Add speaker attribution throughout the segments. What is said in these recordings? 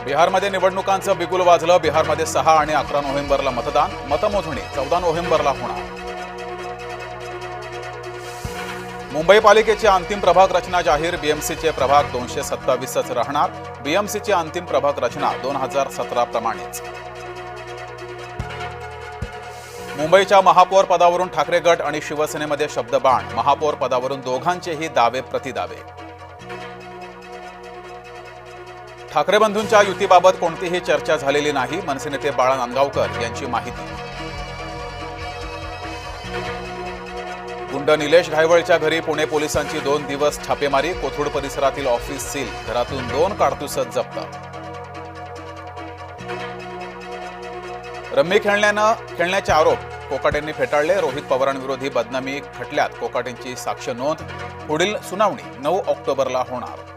Speaker 1: बिहारमध्ये निवडणुकांचं बिगुल वाजलं। बिहारमध्ये 6 आणि 11 नोव्हेंबरला मतदान। मतमोजणी 14 नोव्हेंबरला होणार। मुंबई पालिकेची अंतिम प्रभाग रचना जाहीर। बीएमसीचे प्रभाग 227च राहणार। बीएमसीची अंतिम प्रभाग रचना 2017 प्रमाणेच। मुंबईच्या महापौर पदावरून ठाकरे गट आणि शिवसेनेमध्ये शब्दबाण। महापौर पदावरून दोघांचेही दावे प्रतिदावे। ठाकरे बंधूंच्या युतीबाबत कोणतीही चर्चा झालेली नाही। मनसे नेते बाळा नांदगावकर यांची माहिती। गुंड निलेश घायवळच्या घरी पुणे पोलिसांची 2 दिवस छापेमारी। कोथरूड परिसरातील ऑफिस सील। घरातून 2 काडतुस जप्त। रम्मी खेळण्याचे आरोप कोकाटेंनी फेटाळले। रोहित पवारांविरोधी बदनामी खटल्यात कोकाटेंची साक्ष नोंद। पुढील सुनावणी 9 ऑक्टोबरला होणार।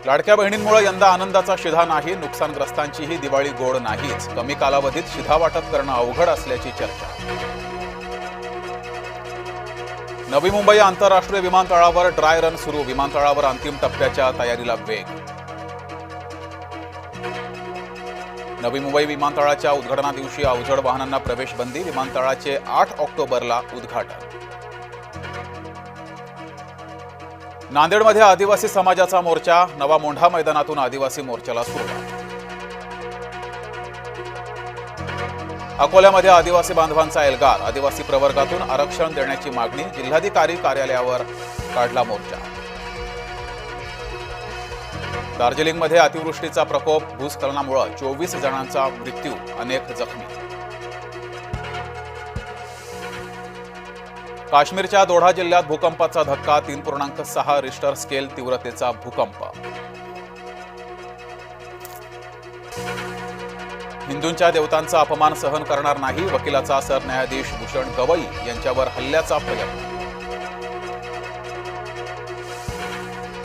Speaker 1: लाडक्या बहिणींमुळे यंदा आनंदाचा शिधा नाही। नुकसानग्रस्तांचीही दिवाळी गोड नाहीच। कमी कालावधीत शिधा वाटप करणं अवघड असल्याची चर्चा। नवी मुंबई आंतरराष्ट्रीय विमानतळावर ड्राय रन सुरू। विमानतळावर अंतिम टप्प्याच्या तयारीला वेग। नवी मुंबई विमानतळाच्या उद्घाटना दिवशी अवजड वाहनांना प्रवेश बंदी। विमानतळाचे 8 ऑक्टोबरला उद्घाटन। नांदेडमध्ये आदिवासी समाजाचा मोर्चा। नवा मोंढा मैदानातून आदिवासी मोर्चाला सुरुवात। अकोल्यामध्ये आदिवासी बांधवांचा एल्गार। आदिवासी प्रवर्गातून आरक्षण देण्याची मागणी। जिल्हाधिकारी कार्यालयावर काढला मोर्चा। दार्जिलिंगमध्ये अतिवृष्टीचा प्रकोप। भूस्खलनामुळे 24 जणांचा मृत्यू, अनेक जखमी। काश्मीरच्या दोढा जिल्ह्यात भूकंपाचा धक्का। 3.6 रिश्टर स्केल तीव्रतेचा भूकंप। हिंदूंच्या देवतांचा अपमान सहन करणार नाही। वकिलाचा सरन्यायाधीश भूषण गवई यांच्यावर हल्ल्याचा प्रयत्न।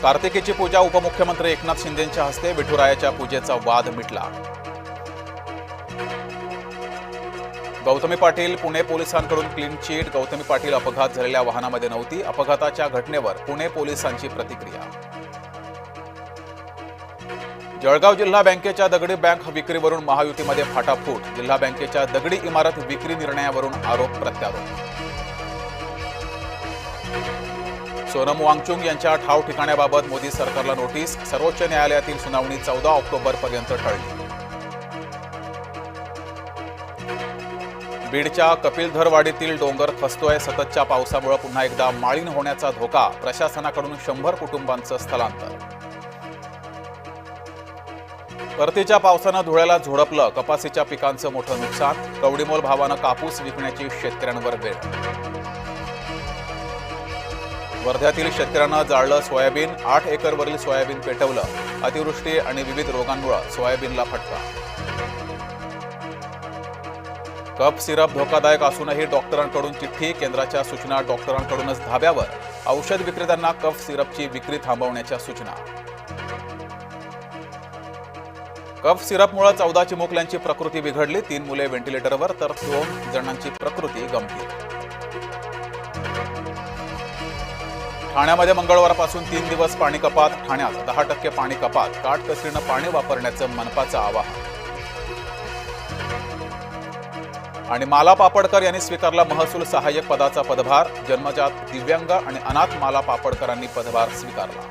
Speaker 1: कार्तिकीची पूजा उपमुख्यमंत्री एकनाथ शिंदेंच्या हस्ते। विठुरायाच्या पूजेचा वाद मिटला। गौतमी पाटील पुणे पोलिसांकडून क्लीन चिट। गौतमी पाटील अपघात झालेल्या वाहनामध्ये नव्हती। अपघाताच्या घटनेवर पुणे पोलिसांची प्रतिक्रिया। जळगाव जिल्हा बँकेच्या दगडी बँक विक्रीवरून महायुतीमध्ये फाटाफूट। जिल्हा बँकेच्या दगडी इमारत विक्री निर्णयावरून आरोप प्रत्यारोप। सोनम वांगचुक यांच्या ठाव ठिकाण्याबाबत मोदी सरकारला नोटीस। सर्वोच्च न्यायालयातील सुनावणी 14 ऑक्टोबरपर्यंत टळली। बीडच्या कपिलधरवाडीतील डोंगर खचतोय। सततच्या पावसामुळे पुन्हा एकदा माळीण होण्याचा धोका। प्रशासनाकडून 100 कुटुंबांचं स्थलांतर। परतीच्या पावसानं धुळ्याला झोडपलं। कपासीच्या पिकांचं मोठं नुकसान। कवडीमोल भावानं कापूस विकण्याची शेतकऱ्यांवर वेळ। वर्ध्यातील शेतकऱ्यांना जाळलं सोयाबीन। 8 एकरवरील सोयाबीन पेटवलं। अतिवृष्टी आणि विविध रोगांमुळे सोयाबीनला फटका। कफ सिरप धोकादायक असूनही डॉक्टरांकडून चिठ्ठी। केंद्राच्या सूचना डॉक्टरांकडूनच धाब्यावर। औषध विक्रेत्यांना कफ सिरपची विक्री थांबवण्याच्या सूचना। कफ सिरपमुळे 14 चिमुकल्यांची प्रकृती बिघडली। 3 मुले व्हेंटिलेटरवर तर 2 जणांची प्रकृती गंभीर। ठाण्यामध्ये मंगळवारपासून 3 दिवस पाणी कपात। ठाण्यात 10% पाणी कपात। काटकसरीनं पाणी वापरण्याचं मनपाचं आवाहन। आणि माला पापडकर यांनी स्वीकारला महसूल सहाय्यक पदाचा पदभार। जन्मजात दिव्यांग आणि अनाथ माला पापडकरांनी पदभार स्वीकारला।